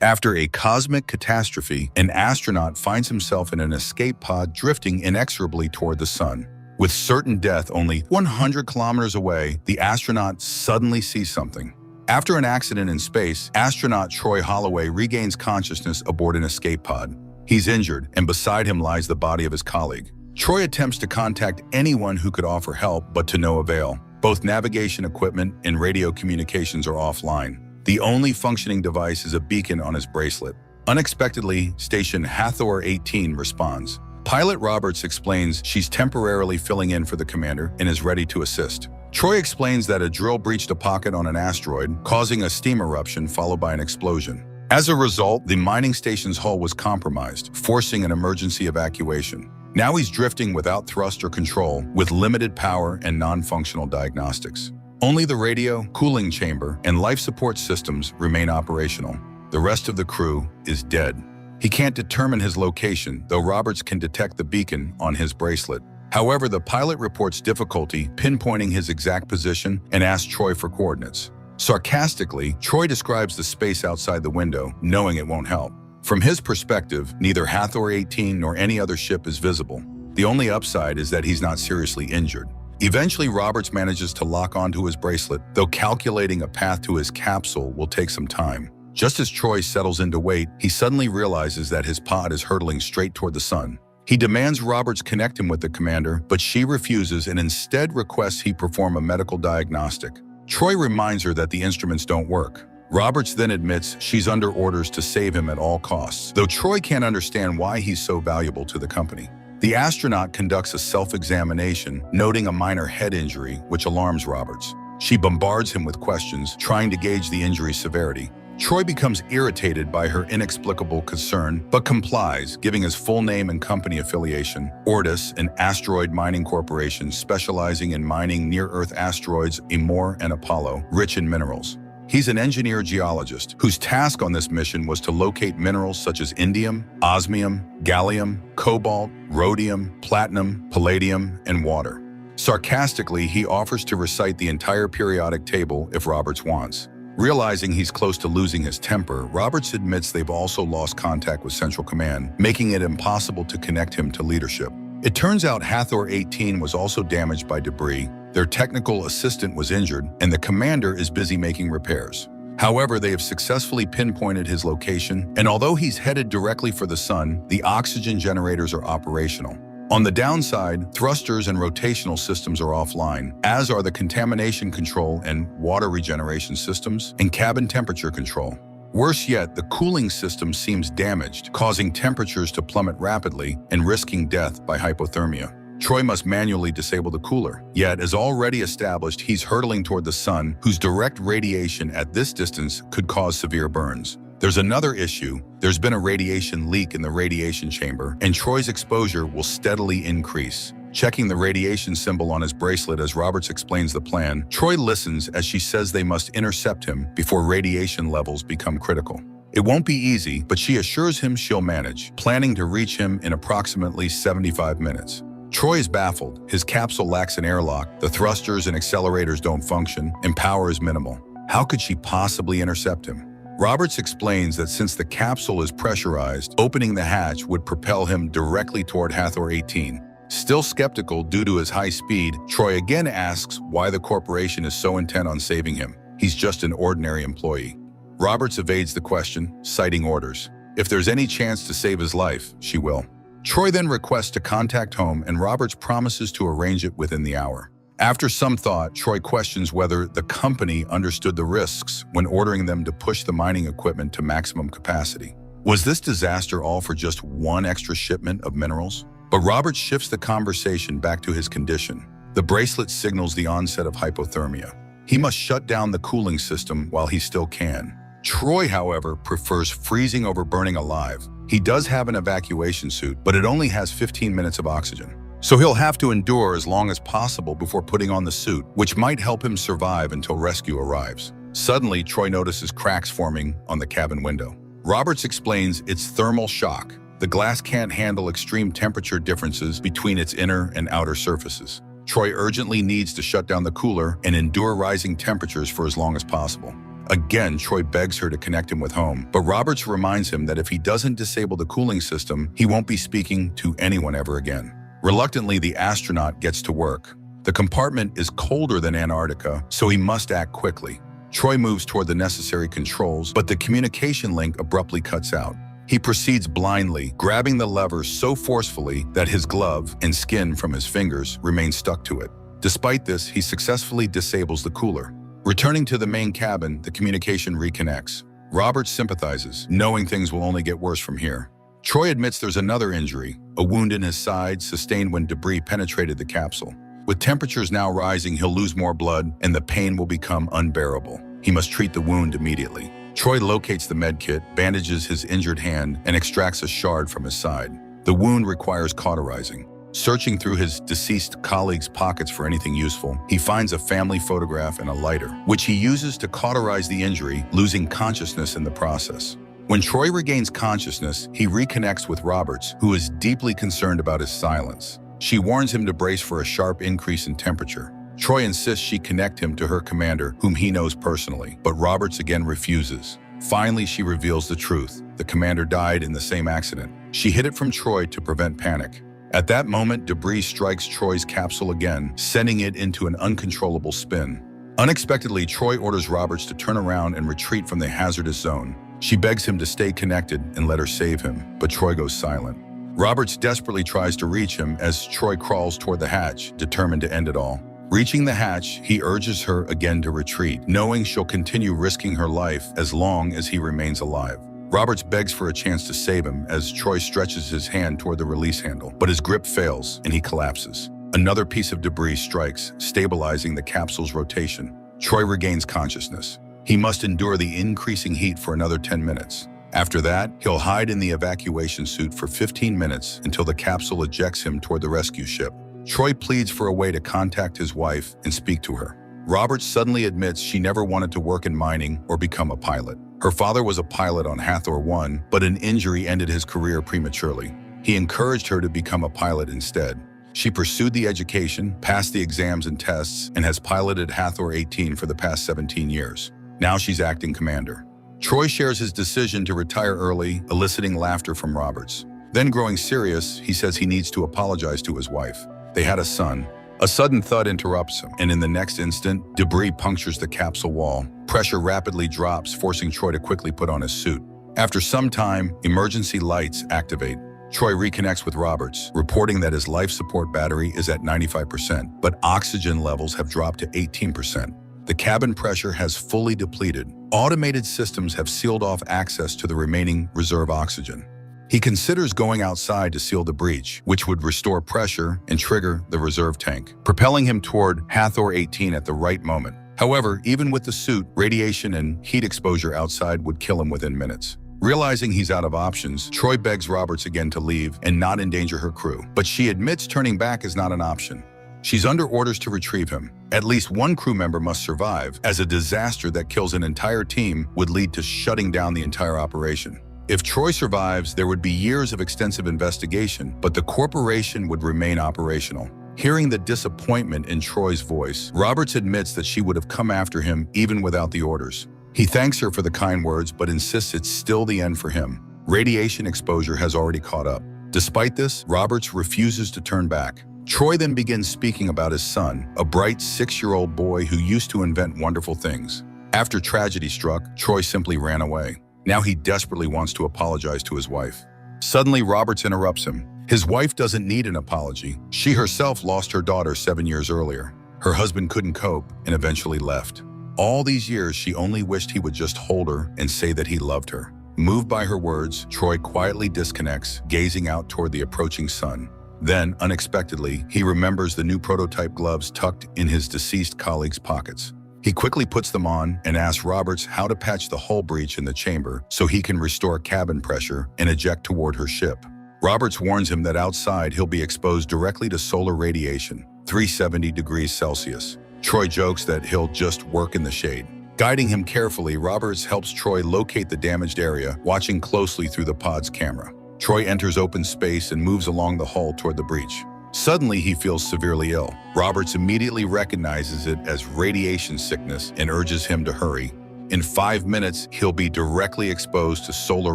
After a cosmic catastrophe, an astronaut finds himself in an escape pod drifting inexorably toward the sun. With certain death only 100 kilometers away, the astronaut suddenly sees something. After an accident in space, astronaut Troy Holloway regains consciousness aboard an escape pod. He's injured, and beside him lies the body of his colleague. Troy attempts to contact anyone who could offer help, but to no avail. Both navigation equipment and radio communications are offline. The only functioning device is a beacon on his bracelet. Unexpectedly, Station Hathor 18 responds. Pilot Roberts explains she's temporarily filling in for the commander and is ready to assist. Troy explains that a drill breached a pocket on an asteroid, causing a steam eruption followed by an explosion. As a result, the mining station's hull was compromised, forcing an emergency evacuation. Now he's drifting without thrust or control, with limited power and non-functional diagnostics. Only the radio, cooling chamber, and life support systems remain operational. The rest of the crew is dead. He can't determine his location, though Roberts can detect the beacon on his bracelet. However, the pilot reports difficulty pinpointing his exact position and asks Troy for coordinates. Sarcastically, Troy describes the space outside the window, knowing it won't help. From his perspective, neither Hathor 18 nor any other ship is visible. The only upside is that he's not seriously injured. Eventually, Roberts manages to lock onto his bracelet, though calculating a path to his capsule will take some time. Just as Troy settles into wait, he suddenly realizes that his pod is hurtling straight toward the sun. He demands Roberts connect him with the commander, but she refuses and instead requests he perform a medical diagnostic. Troy reminds her that the instruments don't work. Roberts then admits she's under orders to save him at all costs, though Troy can't understand why he's so valuable to the company. The astronaut conducts a self-examination, noting a minor head injury, which alarms Roberts. She bombards him with questions, trying to gauge the injury's severity. Troy becomes irritated by her inexplicable concern, but complies, giving his full name and company affiliation. Ortis, an asteroid mining corporation specializing in mining near-Earth asteroids Amor and Apollo, rich in minerals. He's an engineer-geologist whose task on this mission was to locate minerals such as indium, osmium, gallium, cobalt, rhodium, platinum, palladium, and water. Sarcastically, he offers to recite the entire periodic table if Roberts wants. Realizing he's close to losing his temper, Roberts admits they've also lost contact with Central Command, making it impossible to connect him to leadership. It turns out Hathor 18 was also damaged by debris, their technical assistant was injured, and the commander is busy making repairs. However, they have successfully pinpointed his location, and although he's headed directly for the sun, the oxygen generators are operational. On the downside, thrusters and rotational systems are offline, as are the contamination control and water regeneration systems and cabin temperature control. Worse yet, the cooling system seems damaged, causing temperatures to plummet rapidly and risking death by hypothermia. Troy must manually disable the cooler. Yet, as already established, he's hurtling toward the sun, whose direct radiation at this distance could cause severe burns. There's another issue. There's been a radiation leak in the radiation chamber, and Troy's exposure will steadily increase. Checking the radiation symbol on his bracelet as Roberts explains the plan, Troy listens as she says they must intercept him before radiation levels become critical. It won't be easy, but she assures him she'll manage, planning to reach him in approximately 75 minutes. Troy is baffled. His capsule lacks an airlock, the thrusters and accelerators don't function, and power is minimal. How could she possibly intercept him? Roberts explains that since the capsule is pressurized, opening the hatch would propel him directly toward Hathor 18. Still skeptical due to his high speed, Troy again asks why the corporation is so intent on saving him. He's just an ordinary employee. Roberts evades the question, citing orders. If there's any chance to save his life, she will. Troy then requests to contact home, and Roberts promises to arrange it within the hour. After some thought, Troy questions whether the company understood the risks when ordering them to push the mining equipment to maximum capacity. Was this disaster all for just one extra shipment of minerals? But Roberts shifts the conversation back to his condition. The bracelet signals the onset of hypothermia. He must shut down the cooling system while he still can. Troy, however, prefers freezing over burning alive. He does have an evacuation suit, but it only has 15 minutes of oxygen. So he'll have to endure as long as possible before putting on the suit, which might help him survive until rescue arrives. Suddenly, Troy notices cracks forming on the cabin window. Roberts explains it's thermal shock. The glass can't handle extreme temperature differences between its inner and outer surfaces. Troy urgently needs to shut down the cooler and endure rising temperatures for as long as possible. Again, Troy begs her to connect him with home, but Roberts reminds him that if he doesn't disable the cooling system, he won't be speaking to anyone ever again. Reluctantly, the astronaut gets to work. The compartment is colder than Antarctica, so he must act quickly. Troy moves toward the necessary controls, but the communication link abruptly cuts out. He proceeds blindly, grabbing the lever so forcefully that his glove and skin from his fingers remain stuck to it. Despite this, he successfully disables the cooler. Returning to the main cabin, the communication reconnects. Roberts sympathizes, knowing things will only get worse from here. Troy admits there's another injury, a wound in his side sustained when debris penetrated the capsule. With temperatures now rising, he'll lose more blood and the pain will become unbearable. He must treat the wound immediately. Troy locates the medkit, bandages his injured hand, and extracts a shard from his side. The wound requires cauterizing. Searching through his deceased colleague's pockets for anything useful, he finds a family photograph and a lighter, which he uses to cauterize the injury, losing consciousness in the process. When Troy regains consciousness, he reconnects with Roberts, who is deeply concerned about his silence. She warns him to brace for a sharp increase in temperature. Troy insists she connect him to her commander, whom he knows personally, but Roberts again refuses. Finally, she reveals the truth. The commander died in the same accident. She hid it from Troy to prevent panic. At that moment, debris strikes Troy's capsule again, sending it into an uncontrollable spin. Unexpectedly, Troy orders Roberts to turn around and retreat from the hazardous zone. She begs him to stay connected and let her save him, but Troy goes silent. Roberts desperately tries to reach him as Troy crawls toward the hatch, determined to end it all. Reaching the hatch, he urges her again to retreat, knowing she'll continue risking her life as long as he remains alive. Roberts begs for a chance to save him as Troy stretches his hand toward the release handle, but his grip fails and he collapses. Another piece of debris strikes, stabilizing the capsule's rotation. Troy regains consciousness. He must endure the increasing heat for another 10 minutes. After that, he'll hide in the evacuation suit for 15 minutes until the capsule ejects him toward the rescue ship. Troy pleads for a way to contact his wife and speak to her. Roberts suddenly admits she never wanted to work in mining or become a pilot. Her father was a pilot on Hathor 1, but an injury ended his career prematurely. He encouraged her to become a pilot instead. She pursued the education, passed the exams and tests, and has piloted Hathor 18 for the past 17 years. Now she's acting commander. Troy shares his decision to retire early, eliciting laughter from Roberts. Then growing serious, he says he needs to apologize to his wife. They had a son. A sudden thud interrupts him, and in the next instant, debris punctures the capsule wall. Pressure rapidly drops, forcing Troy to quickly put on his suit. After some time, emergency lights activate. Troy reconnects with Roberts, reporting that his life support battery is at 95%, but oxygen levels have dropped to 18%. The cabin pressure has fully depleted. Automated systems have sealed off access to the remaining reserve oxygen. He considers going outside to seal the breach, which would restore pressure and trigger the reserve tank, propelling him toward Hathor 18 at the right moment. However, even with the suit, radiation and heat exposure outside would kill him within minutes. Realizing he's out of options, Troy begs Roberts again to leave and not endanger her crew, but she admits turning back is not an option. She's under orders to retrieve him. At least one crew member must survive, as a disaster that kills an entire team would lead to shutting down the entire operation. If Troy survives, there would be years of extensive investigation, but the corporation would remain operational. Hearing the disappointment in Troy's voice, Roberts admits that she would have come after him even without the orders. He thanks her for the kind words, but insists it's still the end for him. Radiation exposure has already caught up. Despite this, Roberts refuses to turn back. Troy then begins speaking about his son, a bright 6-year-old boy who used to invent wonderful things. After tragedy struck, Troy simply ran away. Now he desperately wants to apologize to his wife. Suddenly, Roberts interrupts him. His wife doesn't need an apology. She herself lost her daughter 7 years earlier. Her husband couldn't cope and eventually left. All these years, she only wished he would just hold her and say that he loved her. Moved by her words, Troy quietly disconnects, gazing out toward the approaching sun. Then, unexpectedly, he remembers the new prototype gloves tucked in his deceased colleague's pockets. He quickly puts them on and asks Roberts how to patch the hull breach in the chamber so he can restore cabin pressure and eject toward her ship. Roberts warns him that outside he'll be exposed directly to solar radiation, 370 degrees Celsius. Troy jokes that he'll just work in the shade. Guiding him carefully, Roberts helps Troy locate the damaged area, watching closely through the pod's camera. Troy enters open space and moves along the hull toward the breach. Suddenly, he feels severely ill. Roberts immediately recognizes it as radiation sickness and urges him to hurry. In 5 minutes, he'll be directly exposed to solar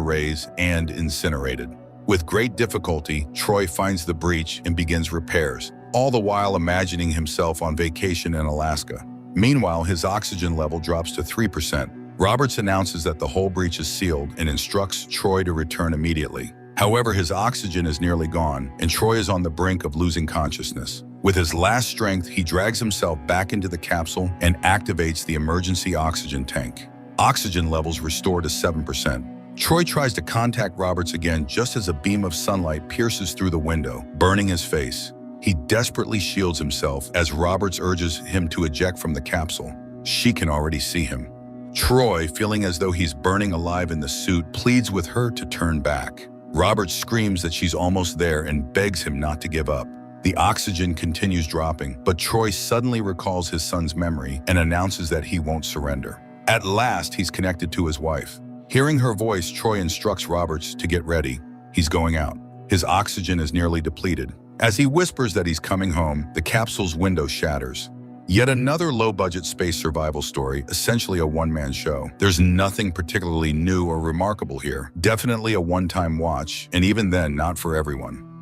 rays and incinerated. With great difficulty, Troy finds the breach and begins repairs, all the while imagining himself on vacation in Alaska. Meanwhile, his oxygen level drops to 3%. Roberts announces that the whole breach is sealed and instructs Troy to return immediately. However, his oxygen is nearly gone, and Troy is on the brink of losing consciousness. With his last strength, he drags himself back into the capsule and activates the emergency oxygen tank. Oxygen levels restore to 7%. Troy tries to contact Roberts again just as a beam of sunlight pierces through the window, burning his face. He desperately shields himself as Roberts urges him to eject from the capsule. She can already see him. Troy, feeling as though he's burning alive in the suit, pleads with her to turn back. Roberts screams that she's almost there and begs him not to give up. The oxygen continues dropping, but Troy suddenly recalls his son's memory and announces that he won't surrender. At last, he's connected to his wife. Hearing her voice, Troy instructs Roberts to get ready. He's going out. His oxygen is nearly depleted. As he whispers that he's coming home, the capsule's window shatters. Yet another low-budget space survival story, essentially a one-man show. There's nothing particularly new or remarkable here. Definitely a one-time watch, and even then, not for everyone.